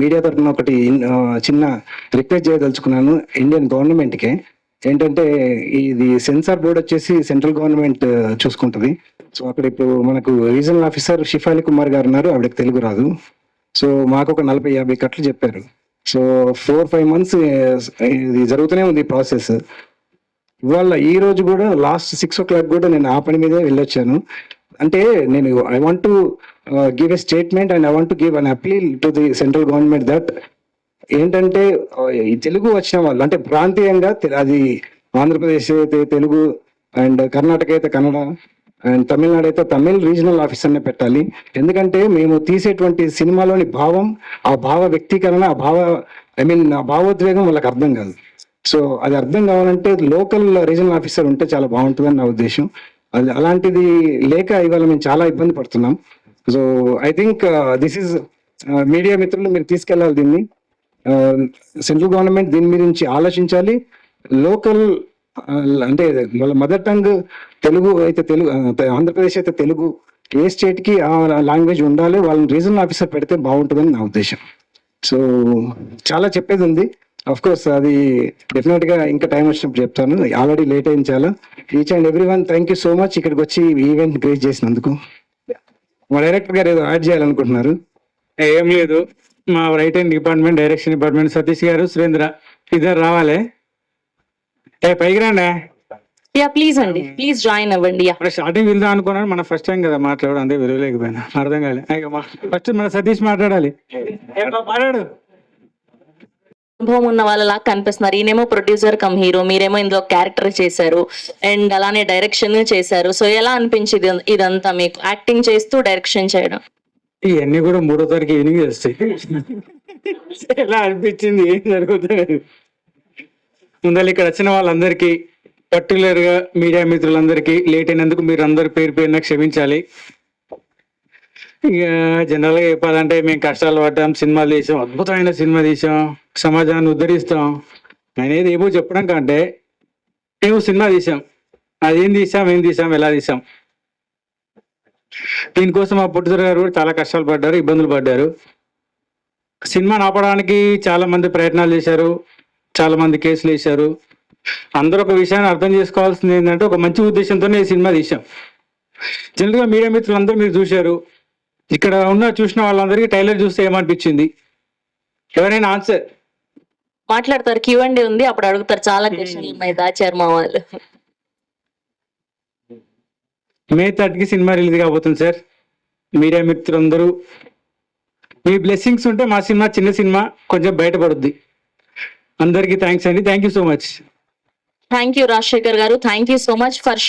Media తరఫున ఒకటి చిన్న రిక్వెస్ట్ చేయదలుచుకున్నాను ఇండియన్ గవర్నమెంట్కి. ఏంటంటే ఇది సెన్సార్ బోర్డ్ వచ్చేసి సెంట్రల్ గవర్నమెంట్ చూసుకుంటుంది. సో అక్కడ ఇప్పుడు మనకు రీజనల్ ఆఫీసర్ షిఫాలి కుమార్ గారు ఉన్నారు, ఆవిడకి తెలుగు రాదు. సో మాకు ఒక 40-50 కట్లు చెప్పారు. సో 4-5 months ఇది జరుగుతూనే ఉంది ప్రాసెస్. ఇవాళ ఈ రోజు కూడా లాస్ట్ 6 o'clock కూడా నేను ఆ పని మీదే వెళ్ళొచ్చాను. అంటే నేను I want to give a statement and I want to give an appeal to the central government that ఏంటంటే ఈ తెలుగు వచ్చిన వాళ్ళు అంటే ప్రాంతీయంగా అది ఆంధ్రప్రదేశ్ అయితే తెలుగు అండ్ కర్ణాటక అయితే కన్నడ అండ్ తమిళనాడు అయితే తమిళ్ రీజనల్ ఆఫీసర్నే పెట్టాలి. ఎందుకంటే మేము తీసేటువంటి సినిమాలోని భావం, ఆ భావ వ్యక్తీకరణ, ఆ భావోద్వేగం వాళ్ళకి అర్థం కాదు. సో అది అర్థం కావాలంటే లోకల్ రీజనల్ ఆఫీసర్ ఉంటే చాలా బాగుంటుందని నా ఉద్దేశం. అది అలాంటిది లేక ఇవాళ మేము చాలా ఇబ్బంది పడుతున్నాం. So I think this is media మిత్రులు మీరు తీసుకెళ్ళాలి దీన్ని. సెంట్రల్ గవర్నమెంట్ దీని గురించి ఆలోచించాలి. లోకల్ అంటే వాళ్ళ మదర్ టంగ్ తెలుగు అయితే తెలుగు, ఆంధ్రప్రదేశ్ అయితే తెలుగు, ఏ స్టేట్కి ఆ లాంగ్వేజ్ ఉండాలి, వాళ్ళని రీజనల్ ఆఫీసర్ పెడితే బాగుంటుందని నా ఉద్దేశం. సో చాలా చెప్పేది ఉంది. అఫ్ కోర్స్ అది డెఫినెట్ గా ఇంకా టైం వచ్చినప్పుడు చెప్తాను. ఆల్రెడీ లేట్ అయింది చాలా. Each and every one thank you so much ఇక్కడికి వచ్చి ఈవెంట్ గ్రేస్ చేసినందుకు. మా డైరెక్టర్ గారు ఏదో యాడ్ చేయాలనుకుంటున్నారు. ఏం లేదు, మా right hand department, direction department Satish గారు, సురేంద్ర ఇద్దరు రావాలి. పైకి రాండి. యా ప్లీజ్ అండి, ప్లీజ్ జాయిన్ అవ్వండి. స్టార్టింగ్ వెళ్దాం అనుకున్నాను, మన ఫస్ట్ టైం కదా మాట్లాడడం, అంతే విలువలేకపోయినా అర్థం కాలే. ఫస్ట్ మన సతీష్ మాట్లాడాలి. మాట్లాడు. అనుభవం ఉన్న వాళ్ళలా కనిపిస్తున్నారు. ఈయనేమో ప్రొడ్యూసర్ కమ్ హీరో, మీరేమో ఇందులో క్యారెక్టర్ చేశారు అండ్ అలానే డైరెక్షన్ చేశారు. సో ఎలా అనిపించింది ఇదంతా మీకు, యాక్టింగ్ చేస్తూ డైరెక్షన్ చేయడం? ఇవన్నీ కూడా 3వ తారీఖు ఈవినింగ్ చేస్తాయి. ఎలా అనిపించింది, ఏం జరుగుతుంది? ముందర ఇక్కడ వచ్చిన వాళ్ళందరికీ, పర్టికులర్ గా మీడియా మిత్రులందరికీ లేట్ అయినందుకు మీరు అందరు పేరు పేరున క్షమించాలి. ఇక జనరల్ గా చెప్పాలంటే మేము కష్టాలు పడ్డాం, సినిమాలు తీసాం, అద్భుతమైన సినిమా తీసాం, సమాజాన్ని ఉద్ధరిస్తాం అనేది ఏమో చెప్పడం కంటే మేము సినిమా తీసాం, అదేం తీసాం, ఏం తీసాం, ఎలా తీసాం. దీనికోసం మా పుట్టుదల గారు కూడా చాలా కష్టాలు పడ్డారు, ఇబ్బందులు పడ్డారు. సినిమాని ఆపడానికి చాలా మంది ప్రయత్నాలు చేశారు, చాలా మంది కేసులు వేశారు. అందరూ ఒక విషయాన్ని అర్థం చేసుకోవాల్సింది ఏంటంటే ఒక మంచి ఉద్దేశంతోనే ఈ సినిమా తీసాం. జనరల్గా మీడియా మిత్రులందరూ మీరు చూశారు, ఇక్కడ చూసిన వాళ్ళందరికీ ట్రైలర్ చూస్తే ఏమనిపించింది? ఎవరైనా ఆన్సర్ మాట్లాడతారు, Q&A ఉంది, అప్పుడు అడుగుతారు. చాలా క్వశ్చన్లు ఉన్నాయి, దాచారు మా వాళ్ళు. May 30కి సినిమా రిలీజ్ కాబోతుంది సార్. మీడియా మిత్రులందరూ మీ బ్లెస్సింగ్స్ ఉంటే మా సినిమా, చిన్న సినిమా, కొంచెం బయటపడుద్ది. అందరికీ థ్యాంక్స్ అండి. Thank you so much. Thank you Rajasekhar గారు, thank you so much for